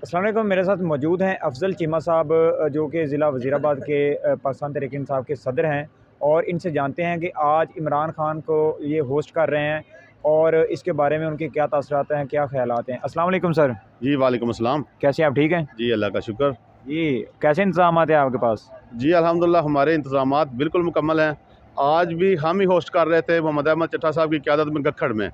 अस्सलाम वालेकुम। मेरे साथ मौजूद हैं अफजल चीमा साहब, जो कि ज़िला वज़ीराबाद के पाकिस्तान तहरीक इंसाफ के सदर हैं, और इनसे जानते हैं कि आज इमरान खान को ये होस्ट कर रहे हैं और इसके बारे में उनके क्या तासुरात हैं, क्या ख़यालात हैं। अस्सलाम वालेकुम सर। जी वालेकुम अस्सलाम। कैसे हैं आप, ठीक हैं? जी अल्लाह का शुक्र। जी, कैसे इंतज़ामात हैं आपके पास? जी अल्हम्दुलिल्लाह हमारे इंतज़ामात बिल्कुल मुकम्मल हैं। आज भी हम ही होस्ट कर रहे थे मोहम्मद अहमद चट्टा साहब की क़यादत में गखड़ में।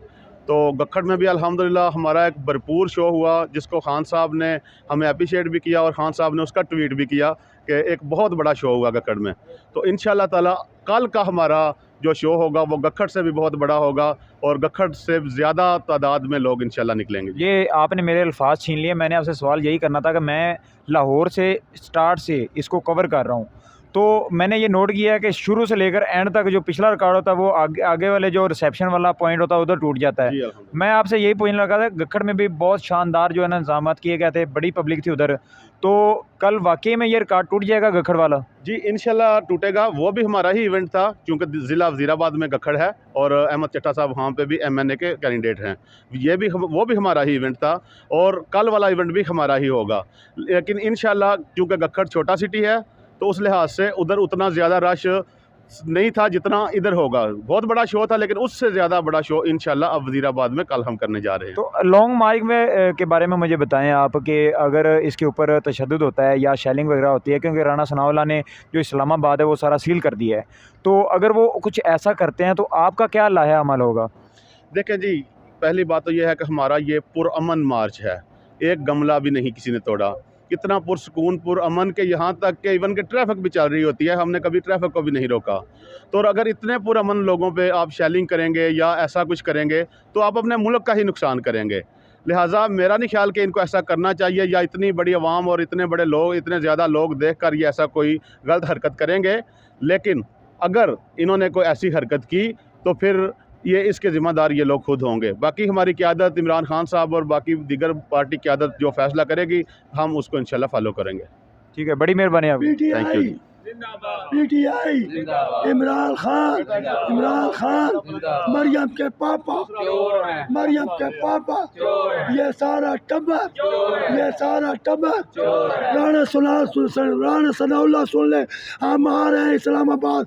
तो गखड़ में भी अल्हम्दुलिल्लाह हमारा एक भरपूर शो हुआ, जिसको खान साहब ने हमें एप्रिशिएट भी किया और खान साहब ने उसका ट्वीट भी किया कि एक बहुत बड़ा शो हुआ गखड़ में। तो इंशाअल्लाह ताला कल का हमारा जो शो होगा वो गखड़ से भी बहुत बड़ा होगा और गखड़ से ज़्यादा तादाद में लोग इंशाअल्लाह निकलेंगे। ये आपने मेरे अल्फाज छीन लिए। मैंने आपसे सवाल यही करना था कि मैं लाहौर से स्टार्ट से इसको कवर कर रहा हूँ, तो मैंने ये नोट किया है कि शुरू से लेकर एंड तक जो पिछला रिकॉर्ड होता है वो आगे आगे वाले जो रिसेप्शन वाला पॉइंट होता है उधर टूट जाता है। जी अल्हम्दुलिल्लाह। मैं आपसे यही पूछने लगा था, गखड़ में भी बहुत शानदार जो है ना इंतजामात किए गए थे, बड़ी पब्लिक थी उधर, तो कल वाकई में ये रिकॉर्ड टूट जाएगा गखड़ वाला? जी इंशाल्लाह टूटेगा। वो भी हमारा ही इवेंट था, क्योंकि ज़िला वज़ीराबाद में गखड़ है और अहमद चट्टा साहब वहाँ पे भी MNA के कैंडिडेट हैं। ये भी वो भी हमारा ही इवेंट था और कल वाला इवेंट भी हमारा ही होगा। लेकिन इंशाल्लाह क्योंकि गखड़ छोटा सिटी है, तो उस लिहाज से उधर उतना ज़्यादा रश नहीं था जितना इधर होगा। बहुत बड़ा शो था, लेकिन उससे ज़्यादा बड़ा शो इंशाल्लाह अब वज़ीराबाद में कल हम करने जा रहे हैं। तो लॉन्ग मार्च में के बारे में मुझे बताएं आप, कि अगर इसके ऊपर तशद्दुद होता है या शेलिंग वगैरह होती है, क्योंकि राना सनाउल्लाह ने जो इस्लामाबाद है वो सारा सील कर दिया है, तो अगर वो कुछ ऐसा करते हैं तो आपका क्या लाया अमल होगा? देखें जी, पहली बात तो ये है कि हमारा ये पुरअमन मार्च है। एक गमला भी नहीं किसी ने तोड़ा। कितना पुरसकून पुरअमन के, यहाँ तक कि इवन के ट्रैफिक भी चल रही होती है, हमने कभी ट्रैफिक को भी नहीं रोका। तो अगर इतने पुरअमन लोगों पे आप शेलिंग करेंगे या ऐसा कुछ करेंगे तो आप अपने मुल्क का ही नुकसान करेंगे। लिहाजा मेरा नहीं ख्याल कि इनको ऐसा करना चाहिए, या इतनी बड़ी आवाम और इतने बड़े लोग, इतने ज़्यादा लोग देख कर ये ऐसा कोई गलत हरकत करेंगे। लेकिन अगर इन्होंने कोई ऐसी हरकत की तो फिर ये इसके ज़िम्मेदार ये लोग खुद होंगे। बाकी हमारी क़यादत इमरान खान साहब और बाकी दीगर पार्टी क़यादत जो फ़ैसला करेगी, हम उसको इंशाल्लाह फ़ॉलो करेंगे। ठीक है, बड़ी मेहरबानी आपकी। Thank you. PTI Imran Khan Maryam के पापा, ये सारा टब्बर राणा सनाउल्लाह सुन ले, हम आ रहे हैं इस्लामाबाद।